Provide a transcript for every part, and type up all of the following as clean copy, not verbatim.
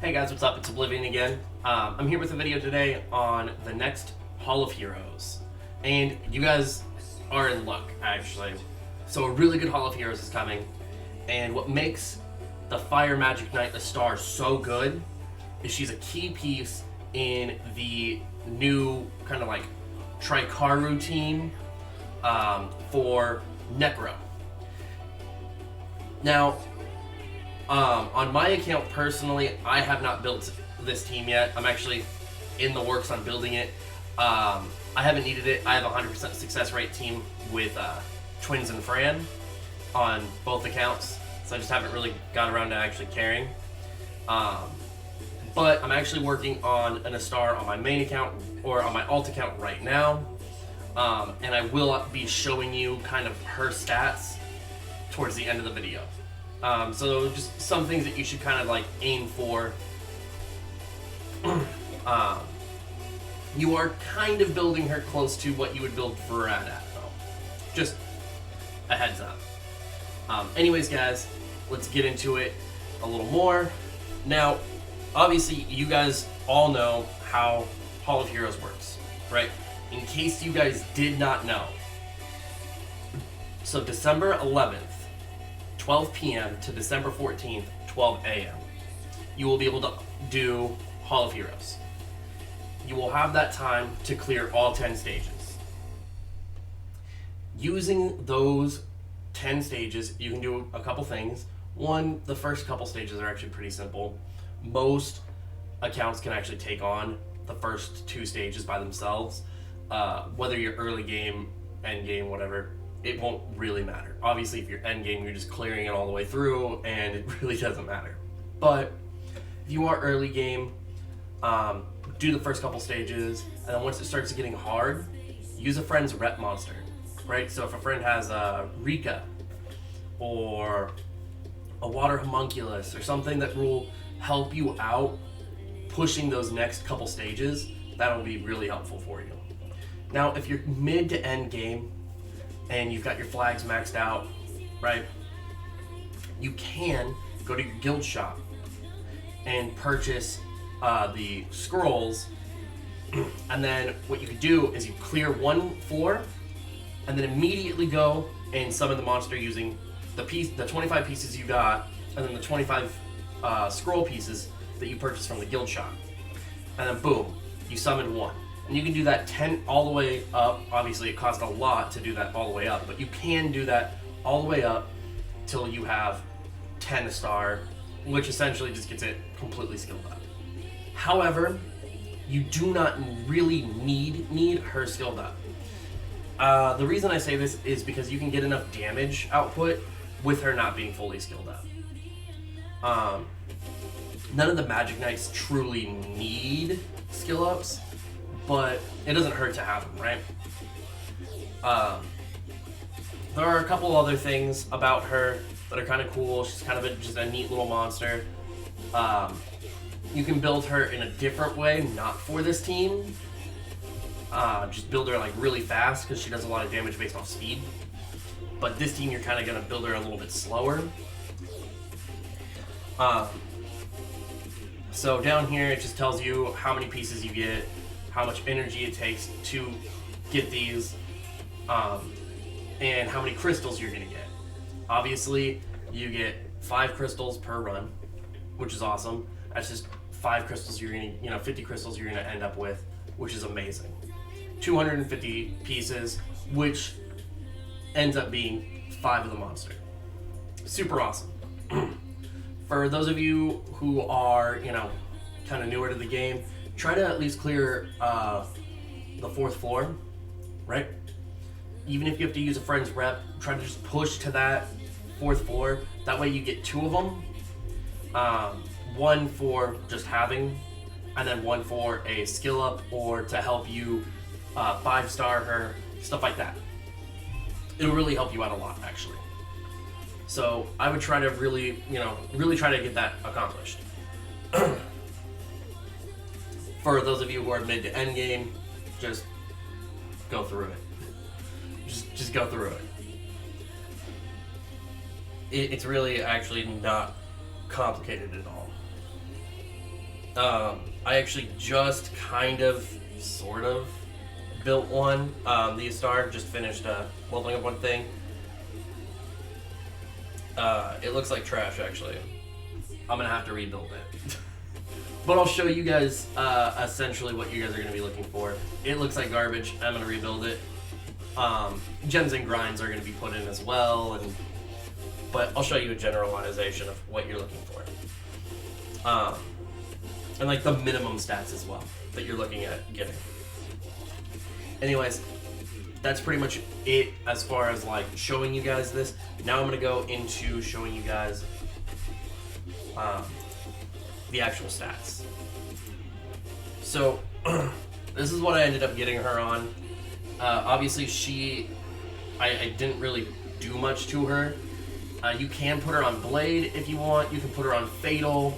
Hey guys, what's up? It's Oblivion again. I'm here with a video today on the next Hall of Heroes. And you guys are in luck, actually. So a really good Hall of Heroes is coming. And what makes the Fire Magic Knight ASTAR so good is she's a key piece in the new kind of like Trikaru team for Necro. Now, on my account personally, I have not built this team yet. I'm actually in the works on building it. I haven't needed it. I have a 100% success rate team with Twins and Fran on both accounts, so I just haven't really got around to actually caring. But I'm actually working on an ASTAR on my main account, or on my alt account right now, and I will be showing you kind of her stats towards the end of the video. So just some things that you should kind of like aim for. You are kind of building her close to what you would build for Rad at, though. Just a heads up. Anyways, guys, let's get into it a little more. Now, obviously, you guys all know how Hall of Heroes works, right? In case you guys did not know. So December 11th, 12 p.m. to December 14th, 12 a.m. you will be able to do Hall of Heroes. You will have that time to clear all 10 stages. Using those 10 stages, you can do a couple things. One, the first couple stages are actually pretty simple. Most accounts can actually take on the first two stages by themselves. Whether you're early game, end game, whatever, it won't really matter. Obviously, if you're end game, you're just clearing it all the way through, and it really doesn't matter. But if you are early game, do the first couple stages, and then once it starts getting hard, use a friend's rep monster, right? So if a friend has a Rika, or a water homunculus, or something that will help you out pushing those next couple stages, that'll be really helpful for you. Now, if you're mid to end game, and you've got your flags maxed out, right? You can go to your guild shop and purchase the scrolls, and then what you could do is you clear one floor, and then immediately go and summon the monster using the 25 pieces you got, and then the 25 scroll pieces that you purchased from the guild shop, and then boom, you summon one. And you can do that 10 all the way up. Obviously, it costs a lot to do that all the way up, but you can do that all the way up till you have 10 ASTAR, which essentially just gets it completely skilled up. However, you do not really need her skilled up. The reason I say this is because you can get enough damage output with her not being fully skilled up. None of the Magic Knights truly need skill ups, but it doesn't hurt to have them, right? There are a couple other things about her that are kind of cool. She's kind of just a neat little monster. You can build her in a different way, not for this team. Just build her like really fast because she does a lot of damage based off speed. But this team, you're kind of going to build her a little bit slower. So down here, it just tells you how many pieces you get, how much energy it takes to get these, and how many crystals you're gonna get. Obviously, you get 5 crystals per run, which is awesome. That's just 5 crystals you're gonna, 50 crystals you're gonna end up with, which is amazing. 250 pieces, which ends up being 5 of the monster. Super awesome. For those of you who are, kind of newer to the game, try to at least clear the 4th floor, right? Even if you have to use a friend's rep, try to just push to that 4th floor. That way you get 2 of them. One for just having, and then one for a skill up or to help you 5-star her, stuff like that. It'll really help you out a lot, actually. So I would try to really try to get that accomplished. For those of you who are mid to end game, just go through it. Just go through it. It's really actually not complicated at all. I actually just kind of, sort of, built one. The ASTAR just finished leveling up one thing. It looks like trash, actually. I'm gonna have to rebuild it. But I'll show you guys essentially what you guys are gonna be looking for. It looks like garbage. I'm gonna rebuild it. Gems and grinds are gonna be put in as well, but I'll show you a generalization of what you're looking for. And like the minimum stats as well that you're looking at getting. Anyways, that's pretty much it as far as like showing you guys this. Now I'm gonna go into showing you guys the actual stats. So this is what I ended up getting her on. Obviously I didn't really do much to her. You can put her on Blade if you want. You can put her on Fatal.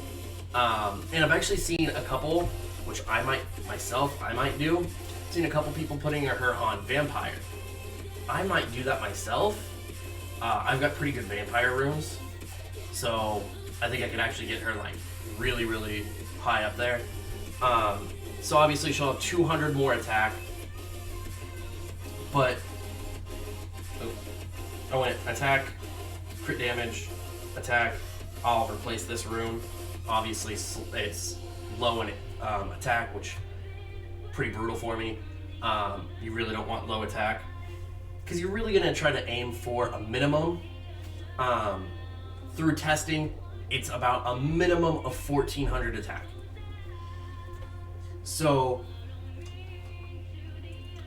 And I've actually seen a couple, which I might do. I've seen a couple people putting her on Vampire. I might do that myself. I've got pretty good Vampire runes, so I think I could actually get her like really, really high up there. So obviously she'll have 200 more attack, but I went attack, crit damage, attack. I'll replace this rune. Obviously it's low in attack, which pretty brutal for me. You really don't want low attack because you're really gonna try to aim for a minimum. Through testing, it's about a minimum of 1400 attack. So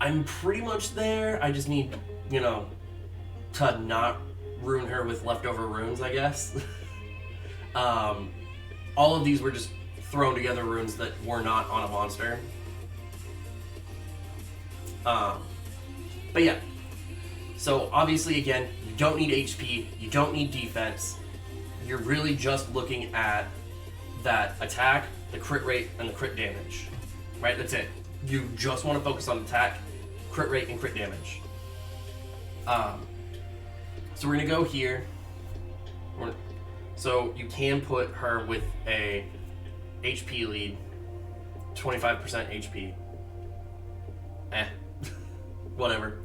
I'm pretty much there. I just need, to not ruin her with leftover runes, I guess. All of these were just thrown together runes that were not on a monster. But yeah. So obviously, again, you don't need HP, you don't need defense. You're really just looking at that attack, the crit rate, and the crit damage. Right? That's it. You just want to focus on attack, crit rate, and crit damage. So we're going to go here. So you can put her with a HP lead, 25% HP. Whatever.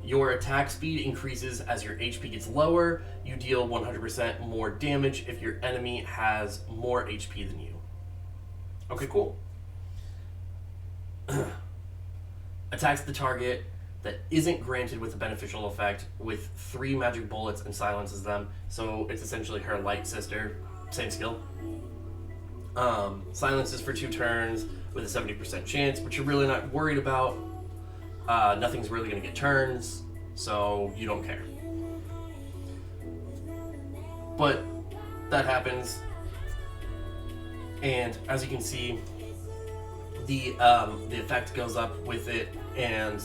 Your attack speed increases as your HP gets lower. You deal 100% more damage if your enemy has more HP than you. Okay, cool. Attacks the target that isn't granted with a beneficial effect with 3 magic bullets and silences them. So it's essentially her light sister, same skill. Silences for 2 turns with a 70% chance, but you're really not worried about. Nothing's really going to get turns, so you don't care. But that happens, and as you can see, the effect goes up with it, and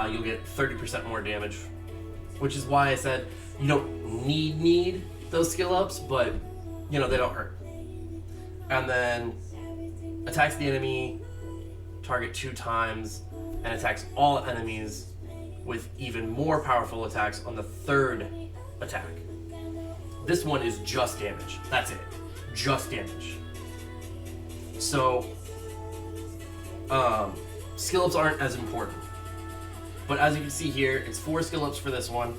you'll get 30% more damage, which is why I said you don't need those skill ups, but they don't hurt. And then attacks the enemy target 2 times and attacks all enemies with even more powerful attacks on the 3rd attack. This one is just damage. That's it. Just damage. So skill ups aren't as important. But as you can see here, it's 4 skill ups for this one.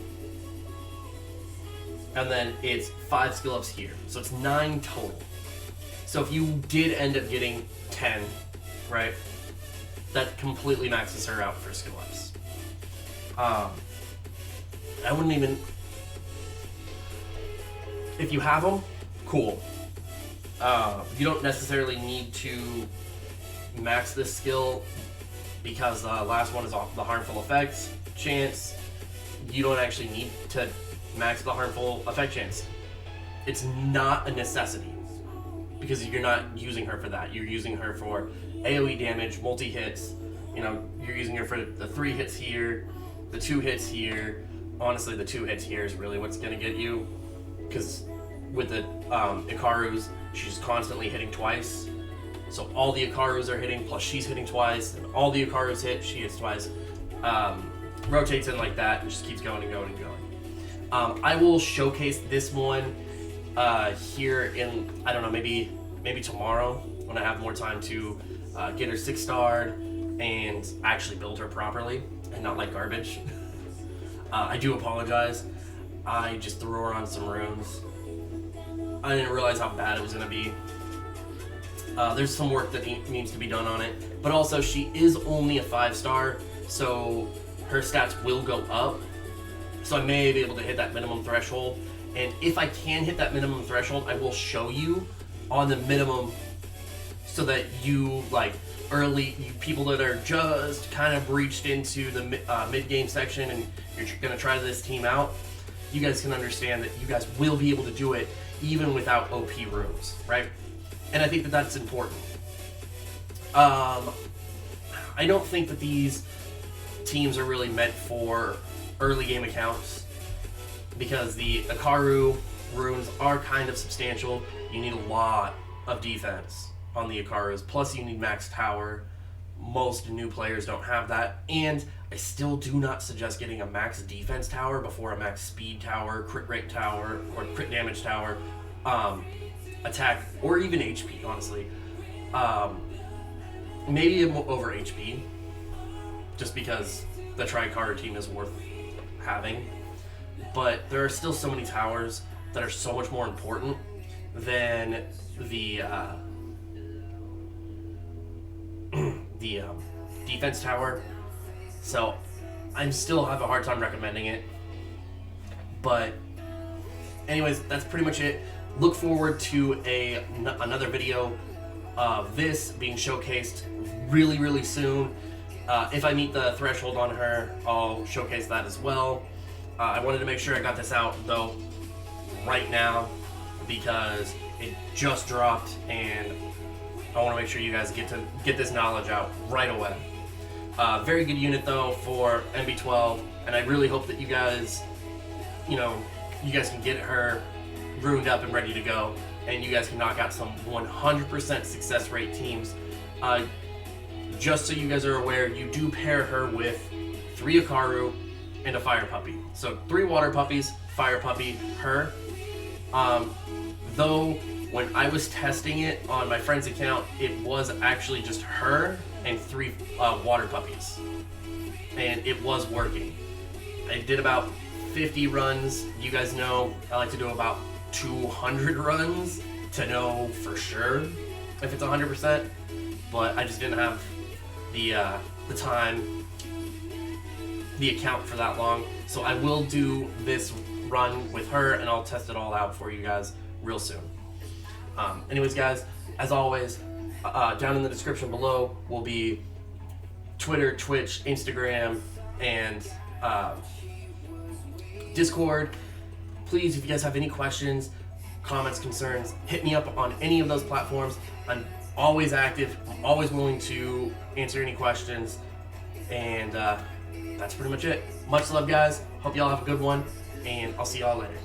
And then it's 5 skill ups here. So it's 9 total. So if you did end up getting 10, right? That completely maxes her out for skill ups. I wouldn't even... If you have them, cool. You don't necessarily need to max this skill because the last one is off the harmful effects chance. You don't actually need to max the harmful effect chance. It's not a necessity because you're not using her for that. You're using her for AoE damage, multi-hits. You're using her for the 3 hits here, the 2 hits here. Honestly, the 2 hits here is really what's going to get you, because with the Ikarus, she's constantly hitting twice. So all the Ikarus are hitting, plus she's hitting twice, and all the Ikarus hit, she hits twice. Rotates in like that, and just keeps going and going and going. I will showcase this one here in, I don't know, maybe tomorrow when I have more time to get her 6-starred and actually build her properly and not like garbage. I do apologize. I just threw her on some runes. I didn't realize how bad it was going to be. There's some work that needs to be done on it, but also she is only a 5-star, so her stats will go up. So I may be able to hit that minimum threshold, and if I can hit that minimum threshold, I will show you on the minimum, so that you people that are just kind of breached into the mid-game section and you're gonna try this team out, you guys can understand that you guys will be able to do it even without OP runes, right? And I think that that's important. I don't think that these teams are really meant for early game accounts, because the Ikaru runes are kind of substantial. You need a lot of defense on the Ikarus, plus you need max tower. Most new players don't have that, and I still do not suggest getting a max defense tower before a max speed tower, crit rate tower, or crit damage tower, attack, or even HP, honestly. Maybe over HP, just because the Tri-Card team is worth having. But there are still so many towers that are so much more important than the defense tower. So I still have a hard time recommending it. But anyways, that's pretty much it. Look forward to another video of this being showcased really, really soon. If I meet the threshold on her, I'll showcase that as well. I wanted to make sure I got this out though right now, because it just dropped and I want to make sure you guys get this knowledge out right away. Very good unit though for MB12, and I really hope that you guys can get her ruined up and ready to go, and you guys can knock out some 100% success rate teams. Just so you guys are aware, you do pair her with 3 Ikaru and a fire puppy. So 3 water puppies, fire puppy, her. Though when I was testing it on my friend's account, it was actually just her and 3 water puppies, and it was working. I did about 50 runs. You guys know I like to do about 200 runs to know for sure if it's 100%, but I just didn't have the time, the account for that long. So I will do this run with her and I'll test it all out for you guys real soon. Anyways guys, as always, down in the description below will be Twitter, Twitch, Instagram, and Discord. Please, if you guys have any questions, comments, concerns, hit me up on any of those platforms. I'm always active. I'm always willing to answer any questions. And that's pretty much it. Much love, guys. Hope y'all have a good one, and I'll see y'all later.